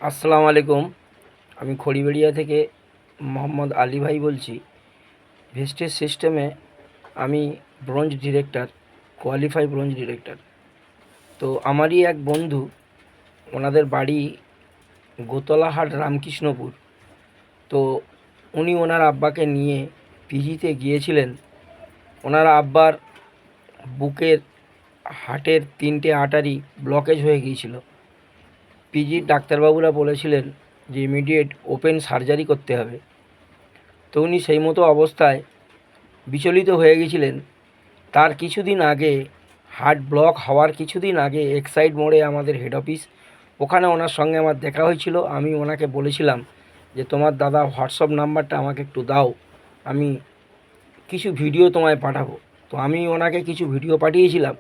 আসসালামু আলাইকুম। আমি খড়িবাড়িয়া থেকে মোহাম্মদ আলী ভাই বলছি। ভেস্টেজ সিস্টেমে আমি bronze director, qualify bronze director. তো আমারই এক বন্ধু, ওনাদের বাড়ি গোতলাহাট রামকৃষ্ণপুর। তো উনি ওনার আব্বাকে নিয়ে পিজিতে গিয়েছিলেন। ওনার আব্বার বুকের হার্টের 3টে আর্টারি ব্লকেজ হয়ে গিয়েছিল। পিজির ডাক্তারবাবুরা বলেছিলেন যে ইমিডিয়েট ওপেন সার্জারি করতে হবে। তো উনি সেই মতো অবস্থায় বিচলিত হয়ে গেছিলেন। তার কিছুদিন আগে, হার্ট ব্লক হওয়ার কিছুদিন আগে, এক্সাইড মোড়ে আমাদের হেড অফিস, ওখানে ওনার সঙ্গে আমার দেখা হয়েছিল। আমি ওনাকে বলেছিলাম যে তোমার দাদা হোয়াটসঅ্যাপ নাম্বারটা আমাকে একটু দাও, আমি কিছু ভিডিও তোমায় পাঠাবো। তো আমি ওনাকে কিছু ভিডিও পাঠিয়েছিলাম।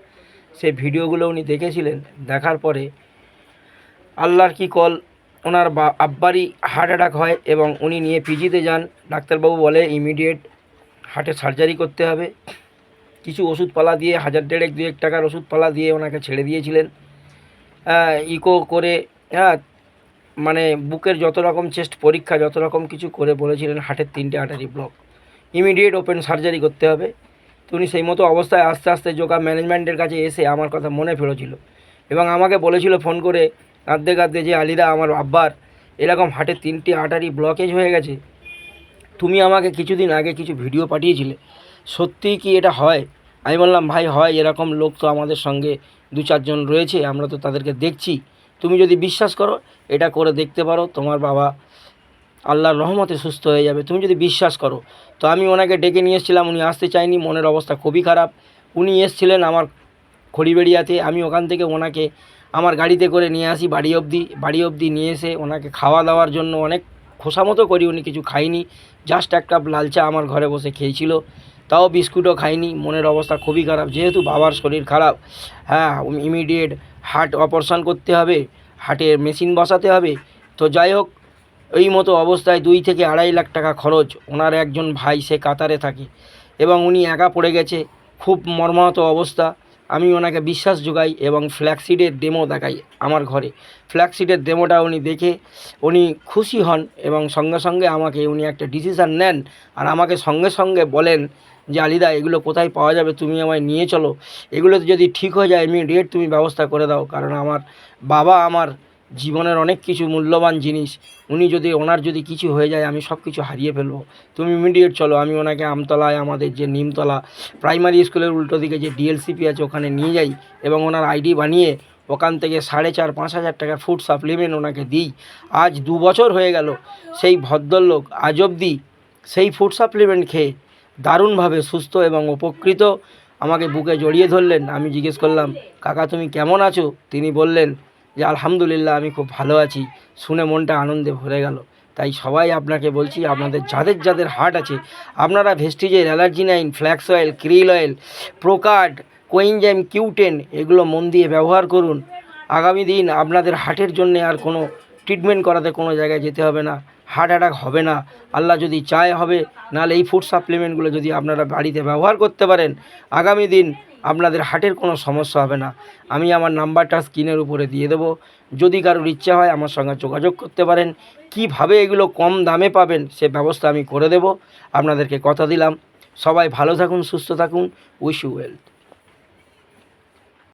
সেই ভিডিওগুলো উনি দেখেছিলেন। দেখার পরে আল্লাহর কি কল, ওনার আব্বারই হার্ট অ্যাটাক হয় এবং উনি নিয়ে পিজিতে যান। ডাক্তারবাবু বলে ইমিডিয়েট হার্টে সার্জারি করতে হবে। কিছু ওষুধপালা দিয়ে 1000-1,500 টাকার ওষুধপালা দিয়ে ওনাকে ছেড়ে দিয়েছিলেন। ইকো করে, মানে বুকের যত রকম চেস্ট পরীক্ষা, যত রকম কিছু করে বলেছিলেন হার্টের 3টে artery block, immediate open surgery করতে হবে। তো উনি সেই মতো অবস্থায় আস্তে আস্তে যোগা ম্যানেজমেন্টের কাছে এসে আমার কথা মনে ফেলেছিল এবং আমাকে বলেছিল ফোন করে কাঁদতে কাঁদতে যে আলিদা, আমার আব্বার এরকম হার্টের 3টে আর্টারি ব্লকেজ হয়ে গেছে, তুমি আমাকে কিছুদিন আগে কিছু ভিডিও পাঠিয়েছিলে, সত্যিই কি এটা হয়? আমি বললাম ভাই হয়, এরকম লোক তো আমাদের সঙ্গে 2-4 জন রয়েছে, আমরা তো তাদেরকে দেখছি। তুমি যদি বিশ্বাস করো এটা করে দেখতে পারো, তোমার বাবা আল্লাহর রহমতে সুস্থ হয়ে যাবে, তুমি যদি বিশ্বাস করো। তো আমি ওনাকে ডেকে নিয়ে এসেছিলাম, উনি আসতে চায়নি, মনের অবস্থা খুবই খারাপ। উনি এসেছিলেন আমার খড়িবেড়িয়াতে। আমি ওখান থেকে ওনাকে আমার গাড়িতে করে নিয়ে আসি বাড়ি অবধি নিয়ে এসে ওনাকে খাওয়া দাওয়ার জন্য অনেক খোসামতো করি। উনি কিছু খাইনি, জাস্ট এক কাপ লাল চা আমার ঘরে বসে খেয়েছিল, তাও বিস্কুটও খাইনি। মনের অবস্থা খুবই খারাপ, যেহেতু বাবার শরীর খারাপ। ইমিডিয়েট হার্ট অপারেশন করতে হবে, হার্টের মেশিন বসাতে হবে। তো যাই হোক, এই মতো অবস্থায় 2 থেকে 2.5 লাখ টাকা খরচ। ওনার একজন ভাই সে কাতারে থাকে এবং উনি একা পড়ে গেছে, খুব মর্মাহত অবস্থা। আমি ওনাকে বিশ্বাস যোগাই এবং ফ্ল্যাক্সিডের ডেমো দেখাই আমার ঘরে। ফ্ল্যাক্সিডের ডেমোটা উনি দেখে উনি খুশি হন এবং সঙ্গে সঙ্গে আমাকে উনি একটা ডিসিশান নেন আর আমাকে সঙ্গে সঙ্গে বলেন যে আলিদা, এগুলো কোথায় পাওয়া যাবে, তুমি আমায় নিয়ে চলো, এগুলোতে যদি ঠিক হয়ে যায় ইমিডিয়েট তুমি ব্যবস্থা করে দাও। কারণ আমার বাবা আমার জীবনের অনেক কিছু মূল্যবান জিনিস, ওনার যদি কিছু হয়ে যায় আমি সব কিছু হারিয়ে ফেলবো। তুমি ইমিডিয়েট চলো। আমি ওনাকে আমতলায়, আমাদের যে নিমতলা প্রাইমারি স্কুলের উল্টো দিকে যে ডিএলসিপি আছে ওখানে নিয়ে যাই এবং ওনার আইডি বানিয়ে ওখান থেকে 4,500-5,000 টাকার ফুড সাপ্লিমেন্ট ওনাকে দিই। আজ 2 বছর হয়ে গেল সেই ভদ্রলোক আজ অবধি সেই ফুড সাপ্লিমেন্ট খেয়ে দারুণভাবে সুস্থ এবং উপকৃত। আমাকে বুকে জড়িয়ে ধরলেন। আমি জিজ্ঞেস করলাম, কাকা তুমি কেমন আছো? তিনি বললেন যে আলহামদুলিল্লাহ, আমি খুব ভালো আছি। শুনে মনটা আনন্দে ভরে গেল। তাই সবাই আপনাকে বলছি, আপনাদের যাদের যাদের হার্ট আছে, আপনারা ভেস্টিজের L arginine, flax oil, krill oil, Procard, coenzyme Q10 এগুলো মন দিয়ে ব্যবহার করুন। আগামী দিন আপনাদের হার্টের জন্য আর কোনো ট্রিটমেন্ট করাতে কোনো জায়গায় যেতে হবে না, হার্ট অ্যাটাক হবে না। আল্লাহ যদি চায় হবে, নাহলে এই ফুড সাপ্লিমেন্টগুলো যদি আপনারা বাড়িতে ব্যবহার করতে পারেন, আগামী দিন আপনাদের হার্টের কোনো সমস্যা হবে না। আমি আমার নাম্বারটা স্ক্রিনের উপরে দিয়ে দেবো, যদি কারোর ইচ্ছা হয় আমার সঙ্গে যোগাযোগ করতে পারেন। কিভাবে এগুলো কম দামে পাবেন সে ব্যবস্থা আমি করে দেব, আপনাদেরকে কথা দিলাম। সবাই ভালো থাকুন, সুস্থ থাকুন। Wish you well.